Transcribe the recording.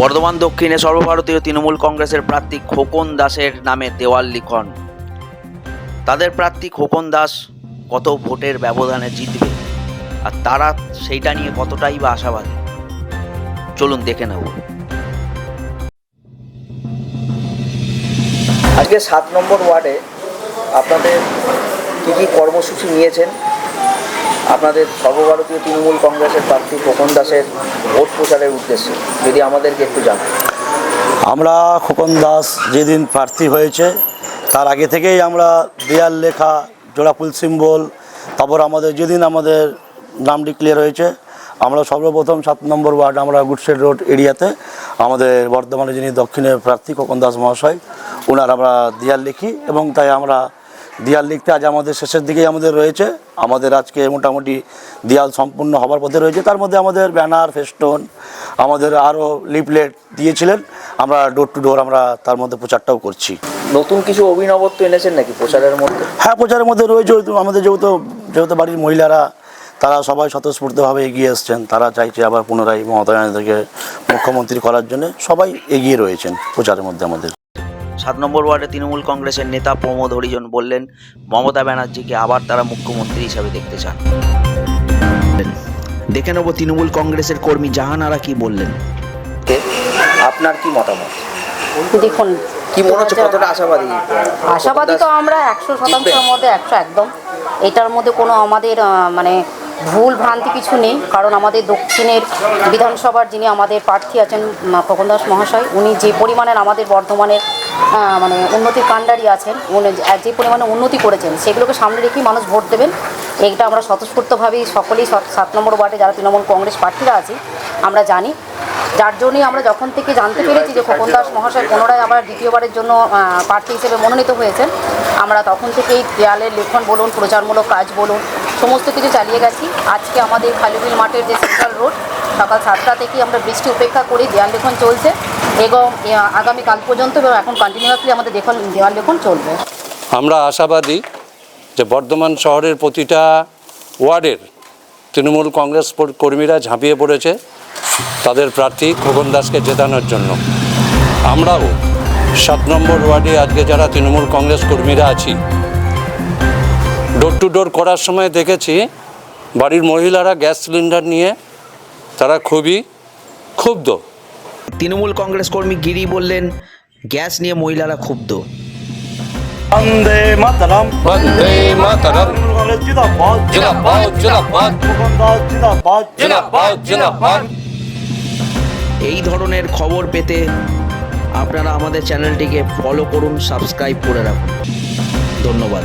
বর্ধমান দক্ষিণে সর্বভারতীয় তৃণমূল কংগ্রেসের প্রার্থী খোকন দাসের নামে দেওয়াল লিখন। তাদের প্রার্থী খোকন দাস কত ভোটের ব্যবধানে জিতবে আর তারা সেইটা নিয়ে কতটাই বা আশাবাদী, চলুন দেখে নেব। আজকে 7 নম্বর ওয়ার্ডে আপনাদের কী কী কর্মসূচি নিয়েছেন আপনাদের সর্বভারতীয় তৃণমূল কংগ্রেসের প্রার্থী খোকন দাসের ভোট প্রচারের উদ্দেশ্যে যদি আমাদেরকে একটু জানান। আমরা খোকন দাস যেদিন প্রার্থী হয়েছে তার আগে থেকেই আমরা দেয়াল লেখা, জোড়াফুল সিম্বল, তারপর আমাদের যেদিন আমাদের নাম ডিক্লেয়ার হয়েছে আমরা সর্বপ্রথম 7 নম্বর ওয়ার্ড আমরা গুডশেড রোড এরিয়াতে আমাদের বর্ধমানে যিনি দক্ষিণের প্রার্থী খোকন দাস মহাশয় ওনার আমরা দেয়াল লিখি এবং তাই আমরা দেয়াল লিখতে আজ আমাদের শেষের দিকেই আমাদের রয়েছে। আমাদের আজকে মোটামুটি দেয়াল সম্পূর্ণ হবার পথে রয়েছে। তার মধ্যে আমাদের ব্যানার, ফেস্টুন, আমাদের আরও লিফলেট দিয়েছিলেন। আমরা ডোর টু ডোর আমরা তার মধ্যে প্রচারটাও করছি। নতুন কিছু অভিনবত্ব এনেছেন নাকি প্রচারের মধ্যে? হ্যাঁ, প্রচারের মধ্যে রয়েছে আমাদের যেহেতু বাড়ির মহিলারা তারা সবাই স্বতঃস্ফূর্তভাবে এগিয়ে এসছেন। তারা চাইছে আবার পুনরায় মমতা ব্যানার্জিকে মুখ্যমন্ত্রী করার জন্য সবাই এগিয়ে রয়েছেন প্রচারের মধ্যে আমাদের। 7 নম্বর ওয়ার্ডে তৃণমূল কংগ্রেসের নেতা প্রমোদ হরিজন বললেন মমতা ব্যানার্জিকে আবার তারা মুখ্যমন্ত্রী হিসাবে দেখতে চান। দেখে নেব তৃণমূল কংগ্রেসের কর্মী জাহানারা কি বললেন। আপনার কি মতামত? দেখুন, কি মনে হচ্ছে, কতটা আশাবাদী? আশাবাদী তো আমরা 100%-এর মধ্যে 100 একদম। এটার মধ্যে কোনো আমাদের ভুল ভ্রান্তি কিছু নেই, কারণ আমাদের দক্ষিণের বিধানসভার যিনি আমাদের প্রার্থী আছেন খোকন দাস মহাশয়, উনি যে পরিমাণের আমাদের বর্ধমানের উন্নতির কাণ্ডারি আছেন, উনি যে পরিমাণে উন্নতি করেছেন সেগুলোকে সামনে রেখেই মানুষ ভোট দেবেন। এইটা আমরা স্বতঃস্ফূর্তভাবেই সকলেই 7 নম্বর ওয়ার্ডে যারা তৃণমূল কংগ্রেস প্রার্থীরা আছি আমরা জানি। যার জন্যই আমরা যখন থেকে জানতে পেরেছি যে খোকন দাস মহাশয় পুনরায় আবার দ্বিতীয়বারের জন্য প্রার্থী হিসেবে মনোনীত হয়েছেন, আমরা তখন থেকেই দেয়ালের লেখন বলুন, প্রচারমূলক কাজ বলুন, সমস্ত কিছু চালিয়ে গেছি। আজকে আমাদের খালিবিল মাঠের যে সেন্ট্রাল রোড সকাল 7টা থেকেই আমরা বৃষ্টি উপেক্ষা করি দেয়াল লেখন চলছে এবং আগামীকাল পর্যন্ত এবং এখন কন্টিনিউয়াসলি আমাদের দেয়াল লেখন চলবে। আমরা আশাবাদী যে বর্ধমান শহরের প্রতিটা ওয়ার্ডের তৃণমূল কংগ্রেস কর্মীরা ঝাঁপিয়ে পড়েছে তাদের প্রার্থী খোকন দাসকে জেতানোর জন্য। আমরাও 7 নম্বর ওয়ার্ডে আজকে যারা তৃণমূল কংগ্রেস কর্মীরা আছি ডোর টু ডোর করার সময় দেখেছি বাড়ির মহিলারা গ্যাস সিলিন্ডার নিয়ে তারা খুবই ক্ষুব্ধ। তৃণমূল কংগ্রেস কর্মী গিরি বললেন গ্যাস নিয়ে মহিলারা ক্ষুব্ধ। বন্দে মাতরম, বন্দে মাতরম, জিন্দাবাদ, জিন্দাবাদ, জিন্দাবাদ, খোকন দাস জিন্দাবাদ, জিন্দাবাদ, জিন্দাবাদ। এই ধরনের খবর পেতে আপনারা আমাদের চ্যানেলটিকে ফলো করুন, সাবস্ক্রাইব করে রাখুন। ধন্যবাদ।